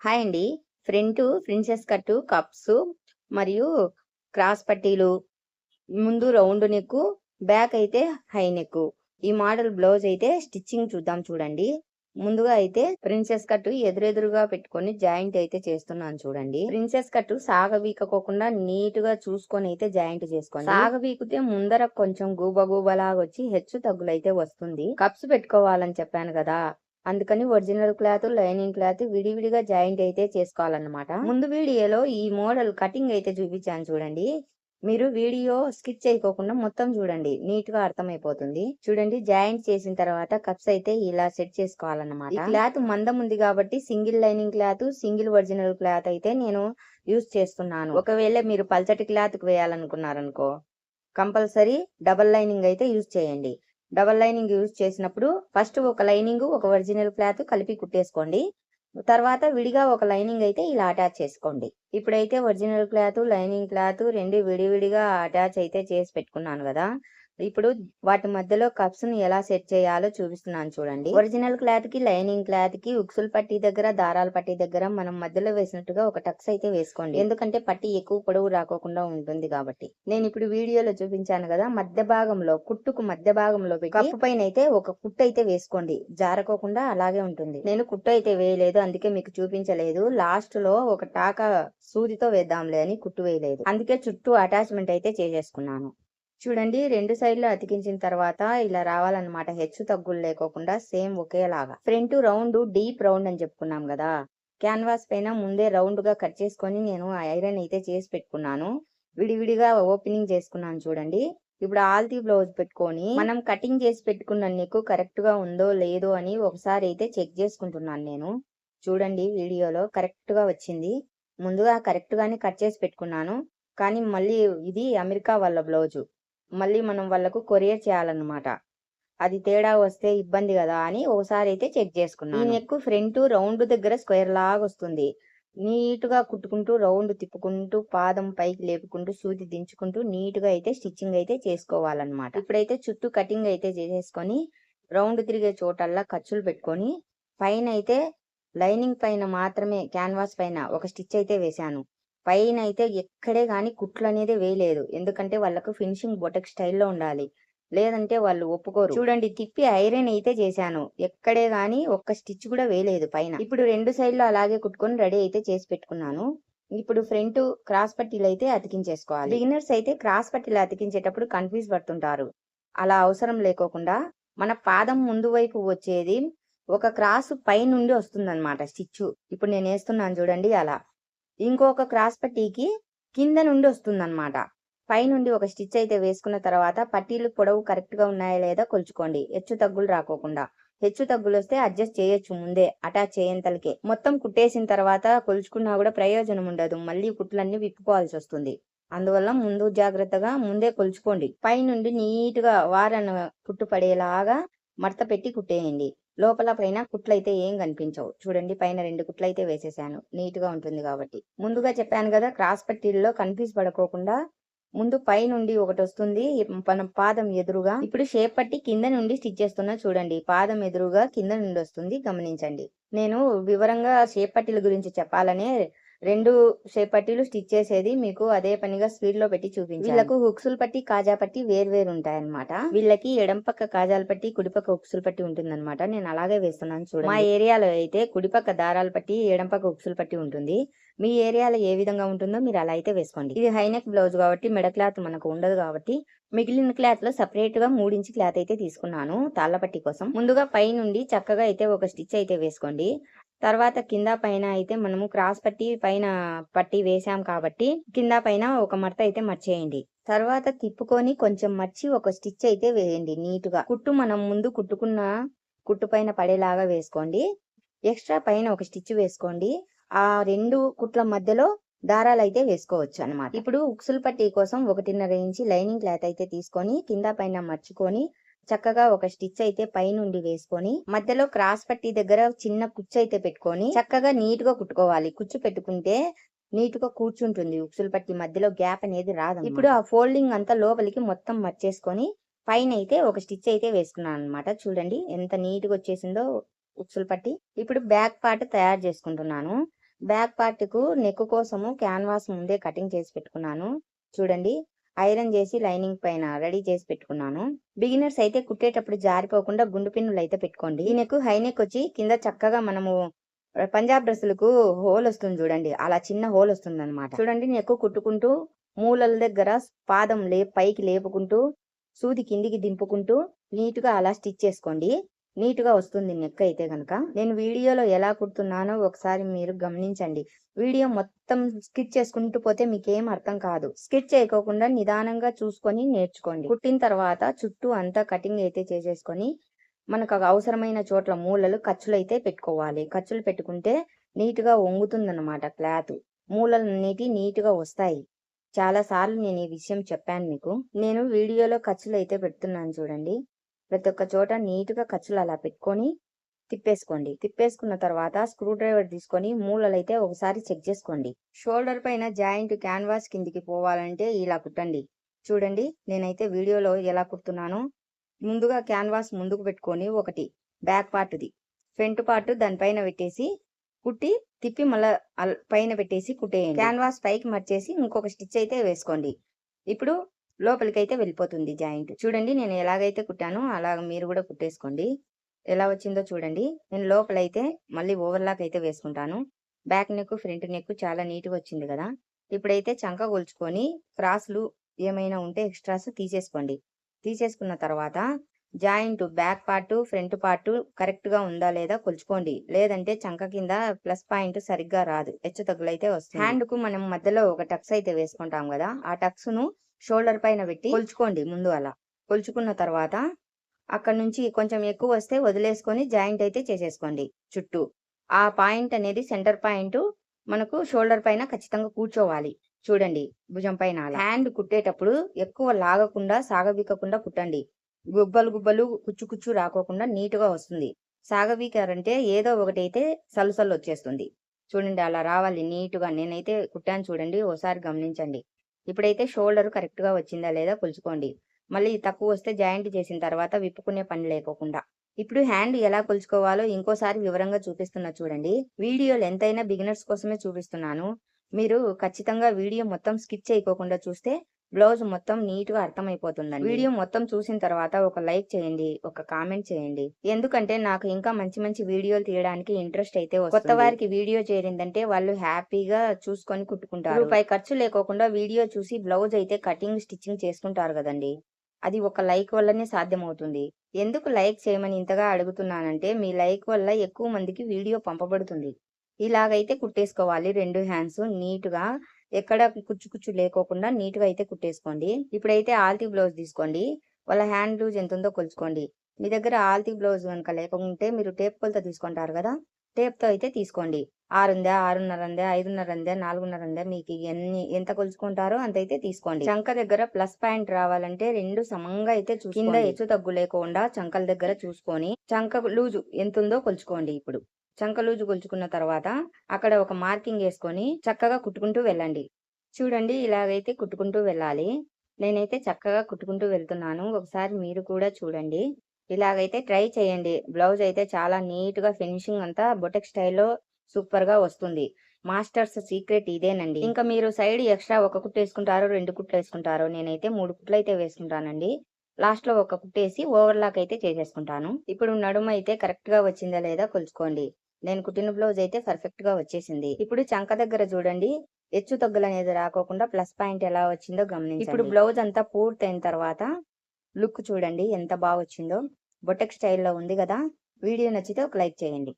Hi అండి. Front princess cut cups మరియు cross పట్టీలు, ముందు రౌండ్ నెక్, బ్యాక్ అయితే హై నెక్. ఈ మోడల్ బ్లౌజ్ అయితే స్టిచ్చింగ్ చూద్దాం చూడండి. ముందుగా అయితే ప్రిన్సెస్ కట్ ఎదురెదురుగా పెట్టుకొని జాయింట్ అయితే చేస్తున్నాను చూడండి. ప్రిన్సెస్ కట్ సాగవీకోకుండా నీట్ గా చూసుకొని అయితే జాయింట్ చేసుకోండి. సాగవీకితే ముందర కొంచెం గూబలాగా వచ్చి హెచ్చు తగ్గులైతే వస్తుంది. కప్స్ పెట్టుకోవాలని చెప్పాను కదా, అందుకని ఒరిజినల్ క్లాత్, లైనింగ్ క్లాత్ విడివిడిగా జాయింట్ అయితే చేసుకోవాలన్నమాట. ముందు వీడియోలో ఈ మోడల్ కటింగ్ అయితే చూపించాను చూడండి. మీరు వీడియో స్కిప్ చేయకోకుండా మొత్తం చూడండి, నీట్ గా అర్థమైపోతుంది. చూడండి, జాయింట్ చేసిన తర్వాత కప్స్ అయితే ఇలా సెట్ చేసుకోవాలన్నమాట. ఈ క్లాత్ మందం ఉంది కాబట్టి single lining cloth, single original cloth అయితే నేను యూజ్ చేస్తున్నాను. ఒకవేళ మీరు పల్చటి క్లాత్ వేయాలనుకున్నారనుకో, కంపల్సరీ డబల్ లైనింగ్ అయితే యూజ్ చేయండి. డబల్ లైనింగ్ యూజ్ చేసినప్పుడు ఫస్ట్ ఒక లైనింగ్, ఒక ఒరిజినల్ క్లాత్ కలిపి కుట్టేసుకోండి. తర్వాత విడిగా ఒక లైనింగ్ అయితే ఇలా అటాచ్ చేసుకోండి. ఇప్పుడైతే ఒరిజినల్ క్లాత్, లైనింగ్ క్లాత్ రెండు విడివిడిగా అటాచ్ అయితే చేసి పెట్టుకున్నాను కదా. ఇప్పుడు వాటి మధ్యలో కప్స్ ని ఎలా సెట్ చేయాలో చూపిస్తున్నాను చూడండి. ఒరిజినల్ క్లాత్ కి, లైనింగ్ క్లాత్ కి ఉక్సుల పట్టీ దగ్గర, దారాల పట్టీ దగ్గర మనం మధ్యలో వేసినట్టుగా ఒక టక్స్ అయితే వేసుకోండి. ఎందుకంటే పట్టీ ఎక్కువ పొడవు రాకోకుండా ఉంటుంది కాబట్టి. నేను ఇప్పుడు వీడియోలో చూపించాను కదా, మధ్య భాగంలో, కుట్టుకు మధ్య భాగంలో కప్పు పైన అయితే ఒక కుట్టు అయితే వేసుకోండి. జారకోకుండా అలాగే ఉంటుంది. నేను కుట్టు అయితే వేయలేదు, అందుకే మీకు చూపించలేదు. లాస్ట్ లో ఒక టాకా సూదితో వేద్దాంలే అని కుట్టు వేయలేదు, అందుకే చుట్టూ అటాచ్మెంట్ అయితే చేసేసుకున్నాను. చూడండి, రెండు సైడ్లు అతికించిన తర్వాత ఇలా రావాలన్నమాట. హెచ్చు తగ్గులు లేకోకుండా సేమ్ ఒకేలాగా. ఫ్రంట్ రౌండ్, డీప్ రౌండ్ అని చెప్పుకున్నాం కదా, క్యాన్వాస్ పైన ముందే రౌండ్ గా కట్ చేసుకొని నేను ఐరన్ అయితే చేసి పెట్టుకున్నాను. విడివిడిగా ఓపెనింగ్ చేసుకున్నాను చూడండి. ఇప్పుడు ఆల్తీ బ్లౌజ్ పెట్టుకొని మనం కటింగ్ చేసి పెట్టుకున్న నెక్ కరెక్ట్ గా ఉందో లేదో అని ఒకసారి అయితే చెక్ చేసుకుంటున్నాను నేను. చూడండి, వీడియోలో కరెక్ట్ గా వచ్చింది. ముందుగా కరెక్ట్ గానే కట్ చేసి పెట్టుకున్నాను, కానీ మళ్ళీ ఇది అమెరికా వాళ్ళ బ్లౌజు, మళ్ళీ మనం వాళ్ళకు కొరియర్ చేయాలన్నమాట. అది తేడా వస్తే ఇబ్బంది కదా అని ఒకసారి అయితే చెక్ చేసుకున్నాను. ఈ నెక్ ఫ్రంట్ రౌండ్ దగ్గర స్క్వేర్ లాగా వస్తుంది. నీట్ గా కుట్టుకుంటూ రౌండ్ తిప్పుకుంటూ పాదం పైకి లేపుకుంటూ సూది దించుకుంటూ నీట్ గా అయితే స్టిచ్చింగ్ అయితే చేసుకోవాలన్నమాట. ఇప్పుడైతే చుట్టూ కటింగ్ అయితే చేసేసుకొని రౌండ్ తిరిగే చోటల్లా ఖర్చులు పెట్టుకొని పైన అయితే లైనింగ్ పైన మాత్రమే, క్యాన్వాస్ పైన ఒక స్టిచ్ అయితే వేశాను. పైన అయితే ఎక్కడే గాని కుట్లు అనేది వేయలేదు, ఎందుకంటే వాళ్ళకు ఫినిషింగ్ బొటక్ స్టైల్లో ఉండాలి, లేదంటే వాళ్ళు ఒప్పుకోరు. చూడండి, తిప్పి ఐరన్ అయితే చేశాను, ఎక్కడే గాని ఒక్క స్టిచ్ కూడా వేయలేదు పైన. ఇప్పుడు రెండు సైడ్లు అలాగే కుట్టుకొని రెడీ అయితే చేసి పెట్టుకున్నాను. ఇప్పుడు ఫ్రంట్ క్రాస్ పట్టీలు అయితే అతికించేసుకోవాలి. బిగినర్స్ అయితే క్రాస్ పట్టీలు అతికించేటప్పుడు కన్ఫ్యూజ్ పడుతుంటారు. అలా అవసరం లేకోకుండా మన పాదం ముందు వైపు వచ్చేది ఒక క్రాస్ పై నుండి వస్తుందన్నమాట స్టిచ్. ఇప్పుడు నేను వేస్తున్నాను చూడండి అలా. ఇంకొక క్రాస్ పట్టీకి కింద నుండి వస్తుందన్నమాట. పైనుండి ఒక స్టిచ్ అయితే వేసుకున్న తర్వాత పట్టీలు పొడవు కరెక్ట్ గా ఉన్నాయా లేదా కొలుచుకోండి, హెచ్చు తగ్గులు రాకోకుండా. హెచ్చు తగ్గులు వస్తే అడ్జస్ట్ చేయొచ్చు ముందే అటాచ్ చేయంతలకే. మొత్తం కుట్టేసిన తర్వాత కొలుచుకున్నా కూడా ప్రయోజనం ఉండదు, మళ్ళీ కుట్లన్నీ విప్పుకోవాల్సి వస్తుంది. అందువల్ల ముందు జాగ్రత్తగా ముందే కొలుచుకోండి. పైనుండి నీట్ గా వారన కుట్టు పడేలాగా మడత పెట్టి కుట్టేయండి. లోపల పైన కుట్లు అయితే ఏం కనిపించవు. చూడండి, పైన రెండు కుట్లు అయితే వేసేసాను, నీట్ గా ఉంటుంది కాబట్టి. ముందుగా చెప్పాను కదా, క్రాస్ పట్టీల్లో కన్ఫ్యూజ్ పడుకోకుండా ముందు పై నుండి ఒకటి వస్తుంది మన పాదం ఎదురుగా. ఇప్పుడు షేప్ పట్టి కింద నుండి స్టిచ్ చేస్తున్నా చూడండి, పాదం ఎదురుగా కింద నుండి వస్తుంది, గమనించండి. నేను వివరంగా షేప్ పట్టీల గురించి చెప్పాలనే రెండు షేప్ పట్టీలు స్టిచ్ చేసేది మీకు అదే పనిగా స్పీడ్ లో పెట్టి చూపించాను. వీళ్ళకు హుక్సులు పట్టి, కాజా పట్టి వేరు ఉంటాయన్నమాట. వీళ్ళకి ఎడం పక్క కాజాల పట్టి, కుడిపక్క హుక్సులు పట్టి ఉంటుందన్నమాట. నేను అలాగే వేస్తున్నాను చూడండి. మా ఏరియాలో అయితే కుడిపక్క దారాల పట్టి, ఎడం పక్క హుక్సులు పట్టి ఉంటుంది. మీ ఏరియాలో ఏ విధంగా ఉంటుందో మీరు అలా అయితే వేసుకోండి. ఇది హైనెక్ బ్లౌజ్ కాబట్టి మెడ క్లాత్ మనకు ఉండదు కాబట్టి మిగిలిన క్లాత్ లో సపరేట్ గా 3 ఇంచ్ క్లాత్ అయితే తీసుకున్నాను తాళ్ళ పట్టి కోసం. ముందుగా పై నుండి చక్కగా అయితే ఒక స్టిచ్ అయితే వేసుకోండి. తర్వాత కింద పైన అయితే మనము క్రాస్ పట్టి పైన పట్టి వేసాం కాబట్టి కింద పైన ఒక మడత అయితే మర్చేయండి. తర్వాత తిప్పుకొని కొంచెం మర్చి ఒక స్టిచ్ అయితే వేయండి నీట్ గా. కుట్టు మనం ముందు కుట్టుకున్న కుట్టు పైన పడేలాగా వేసుకోండి. ఎక్స్ట్రా పైన ఒక స్టిచ్ వేసుకోండి. ఆ రెండు కుట్ల మధ్యలో దారాలు అయితే వేసుకోవచ్చు అన్నమాట. ఇప్పుడు ఉక్సుల పట్టీ కోసం 1.5 ఇంచి లైనింగ్ క్లాత్ అయితే తీసుకొని కింద పైన మర్చుకొని చక్కగా ఒక స్టిచ్ అయితే పై నుండి వేసుకొని మధ్యలో క్రాస్ పట్టీ దగ్గర చిన్న కుచ్చు అయితే పెట్టుకొని చక్కగా నీట్ గా కుట్టుకోవాలి. కుచ్చు పెట్టుకుంటే నీట్ గా కూర్చుంటుంది, ఉక్సుల పట్టీ మధ్యలో గ్యాప్ అనేది రాదు. ఇప్పుడు ఆ ఫోల్డింగ్ అంతా లోపలికి మొత్తం మర్చేసుకొని పైన అయితే ఒక స్టిచ్ అయితే వేసుకున్నాను అనమాట. చూడండి ఎంత నీట్ గా వచ్చేసిందో ఉక్సుల పట్టీ. ఇప్పుడు బ్యాక్ పార్ట్ తయారు చేసుకుంటున్నాను. బ్యాక్ పార్ట్ కు నెక్ కోసము క్యాన్వాస్ ముందే కటింగ్ చేసి పెట్టుకున్నాను. చూడండి, ఐరన్ చేసి లైనింగ్ పైన రెడీ చేసి పెట్టుకున్నాను. బిగినర్స్ అయితే కుట్టేటప్పుడు జారిపోకుండా గుండు పిన్నులు అయితే పెట్టుకోండి. ఈ నెక్ హై నెక్ వచ్చి కింద చక్కగా మనము పంజాబ్ డ్రెస్సులకు హోల్ వస్తుంది చూడండి, అలా చిన్న హోల్ వస్తుంది అనమాట. చూడండి, నెక్ కుట్టుకుంటూ మూలల దగ్గర పాదం పైకి లేపుకుంటూ సూది కిందికి దింపుకుంటూ నీట్ గా అలా స్టిచ్ చేసుకోండి. నీట్ గా వస్తుంది నెక్ అయితే గనక. నేను వీడియోలో ఎలా కుడుతున్నానో ఒకసారి మీరు గమనించండి. వీడియో మొత్తం స్కిప్ చేసుకుంటూ పోతే మీకేం అర్థం కాదు. స్కిప్ చేయకోకుండా నిదానంగా చూసుకొని నేర్చుకోండి. కుట్టిన తర్వాత చుట్టూ అంతా కటింగ్ అయితే చేసేసుకొని మనకు అవసరమైన చోట్ల మూలలు ఖర్చులు అయితే పెట్టుకోవాలి. ఖర్చులు పెట్టుకుంటే నీట్ గా వంగుతుందన్నమాట క్లాత్. మూలలు నీట్ గా వస్తాయి. చాలా సార్లు నేను ఈ విషయం చెప్పాను మీకు. నేను వీడియోలో ఖర్చులు అయితే పెడుతున్నాను చూడండి. ప్రతి ఒక్క చోట నీట్ గా ఖర్చులు అలా పెట్టుకొని తిప్పేసుకోండి. తిప్పేసుకున్న తర్వాత స్క్రూ డ్రైవర్ తీసుకొని మూలలైతే ఒకసారి చెక్ చేసుకోండి. షోల్డర్ పైన జాయింట్ క్యాన్వాస్ కిందికి పోవాలంటే ఇలా కుట్టండి. చూడండి, నేనైతే వీడియోలో ఎలా కుడుతున్నానో ముందుగా క్యాన్వాస్ ముందుకు పెట్టుకొని ఒకటి బ్యాక్ పార్ట్ది ఫ్రంట్ పార్ట్ దానిపైన పెట్టేసి కుట్టి తిప్పి మళ్ళా పైన పెట్టేసి కుట్టేయండి. క్యాన్వాస్ పైకి మర్చేసి ఇంకొక స్టిచ్ అయితే వేసుకోండి. ఇప్పుడు లోపలికి అయితే వెళ్ళిపోతుంది జాయింట్. చూడండి, నేను ఎలాగైతే కుట్టానో అలా మీరు కూడా కుట్టేసుకోండి. ఎలా వచ్చిందో చూడండి. నేను లోపలైతే మళ్ళీ ఓవర్లాక్ అయితే వేసుకుంటాను. బ్యాక్ నెక్ ఫ్రంట్ నెక్ చాలా నీట్గా వచ్చింది కదా. ఇప్పుడైతే చంక కొలుచుకొని క్రాస్లు ఏమైనా ఉంటే ఎక్స్ట్రాస్ తీసేసుకోండి. తీసేసుకున్న తర్వాత joint back part front part correct గా ఉందా లేదా కొలుచుకోండి. లేదంటే చంక కింద ప్లస్ పాయింట్ సరిగ్గా రాదు, హెచ్చు తగ్గులైతే వస్తుంది. హ్యాండ్ కు మనం మధ్యలో ఒక టక్స్ అయితే వేసుకుంటాం కదా, ఆ టక్స్ ను షోల్డర్ పైన పెట్టి కొలుచుకోండి. ముందు అలా కొలుచుకున్న తర్వాత అక్కడ నుంచి కొంచెం ఎక్కువ వస్తే వదిలేసుకొని జాయింట్ అయితే చేసేసుకోండి. చుట్టూ ఆ పాయింట్ అనేది సెంటర్ పాయింట్ మనకు షోల్డర్ పైన ఖచ్చితంగా కూర్చోవాలి. చూడండి, భుజం పైన. హ్యాండ్ కుట్టేటప్పుడు ఎక్కువ లాగకుండా సాగబీకకుండా కుట్టండి. గుబ్బలు గుబ్బలు కుచ్చు కుచ్చు రాకోకుండా నీట్ గా వస్తుంది. సాగబీకారంటే ఏదో ఒకటి అయితే సలుసలు వచ్చేస్తుంది. చూడండి, అలా రావాలి నీట్ గా. నేనైతే కుట్టాను చూడండి, ఓసారి గమనించండి. ఇప్పుడైతే షోల్డర్ కరెక్ట్ గా వచ్చిందా లేదా కొలుచుకోండి. మళ్ళీ తక్కువ వస్తే జాయింట్ చేసిన తర్వాత విప్పుకునే పని లేకోకుండా. ఇప్పుడు హ్యాండ్ ఎలా కొలుచుకోవాలో ఇంకోసారి వివరంగా చూపిస్తున్నా చూడండి. వీడియోలు ఎంతైనా బిగినర్స్ కోసమే చూపిస్తున్నాను. మీరు ఖచ్చితంగా వీడియో మొత్తం స్కిప్ చేయకోకుండా చూస్తే బ్లౌజ్ మొత్తం నీట్ గా అర్థమైపోతుందండి. వీడియో మొత్తం చూసిన తర్వాత ఒక లైక్ చేయండి, ఒక కామెంట్ చేయండి. ఎందుకంటే నాకు ఇంకా మంచి మంచి వీడియోలు తీయడానికి ఇంట్రెస్ట్ అయితే వస్తుంది. కొత్త వారికి వీడియో చేరిందంటే వాళ్ళు హ్యాపీగా చూసుకొని కుట్టుకుంటారు. రూపాయి ఖర్చు లేకోకుండా వీడియో చూసి బ్లౌజ్ అయితే కటింగ్ స్టిచ్చింగ్ చేసుకుంటారు కదండి. అది ఒక లైక్ వల్లనే సాధ్యమవుతుంది. ఎందుకు లైక్ చేయమని ఇంతగా అడుగుతున్నానంటే మీ లైక్ వల్ల ఎక్కువ మందికి వీడియో పంపబడుతుంది. ఇలాగైతే కుట్టేసుకోవాలి. రెండు హ్యాండ్స్ నీట్ గా ఎక్కడ కుచ్చు కుచ్చు లేకోకుండా నీట్ గా అయితే కుట్టేసుకోండి. ఇప్పుడైతే ఆల్తీ బ్లౌజ్ తీసుకోండి. వాళ్ళ హ్యాండ్ లూజ్ ఎంత ఉందో కొలుచుకోండి. మీ దగ్గర ఆల్తీ బ్లౌజ్ కనుక లేకుంటే మీరు టేప్ కొలత తీసుకుంటారు కదా, టేప్ తో అయితే తీసుకోండి. 6 ఉందా, 6.5 ఉందా, 5.5 ఉందా, 4.5 ఉందా, మీకు ఎంత కొలుచుకుంటారో అంతైతే తీసుకోండి. చంక దగ్గర ప్లస్ పాయింట్ రావాలంటే రెండు సమంగా అయితే కింద హెచ్చు తగ్గు లేకుండా చంకల దగ్గర చూసుకొని చంక లూజు ఎంత ఉందో కొలుచుకోండి. ఇప్పుడు చంక లూజు కొలుచుకున్న తర్వాత అక్కడ ఒక మార్కింగ్ వేసుకొని చక్కగా కుట్టుకుంటూ వెళ్ళండి. చూడండి, ఇలాగైతే కుట్టుకుంటూ వెళ్ళాలి. నేనైతే చక్కగా కుట్టుకుంటూ వెళ్తున్నాను. ఒకసారి మీరు కూడా చూడండి. ఇలాగైతే ట్రై చేయండి. బ్లౌజ్ అయితే చాలా నీట్ గా ఫినిషింగ్ అంతా బొటెక్ స్టైల్లో సూపర్ గా వస్తుంది. మాస్టర్స్ సీక్రెట్ ఇదేనండి. ఇంకా మీరు సైడ్ ఎక్స్ట్రా ఒక కుట్టు వేసుకుంటారో 2 కుట్లు వేసుకుంటారో, నేనైతే 3 కుట్లు అయితే వేసుకుంటానండి. లాస్ట్ లో ఒక కుట్టేసి ఓవర్లాక్ అయితే చేసేసుకుంటాను. ఇప్పుడు నడుము అయితే కరెక్ట్ గా వచ్చిందా లేదా కొలుచుకోండి. నేను కుట్టిన బ్లౌజ్ అయితే పర్ఫెక్ట్ గా వచ్చేసింది. ఇప్పుడు చంక దగ్గర చూడండి, హెచ్చు తగ్గులు అనేది రాకోకుండా ప్లస్ పాయింట్ ఎలా వచ్చిందో గమనించండి. ఇప్పుడు బ్లౌజ్ అంతా పూర్తయిన తర్వాత లుక్ చూడండి ఎంత బాగా వచ్చిందో. బొటెక్ స్టైల్లో ఉంది కదా. వీడియో నచ్చితే ఒక లైక్ చేయండి.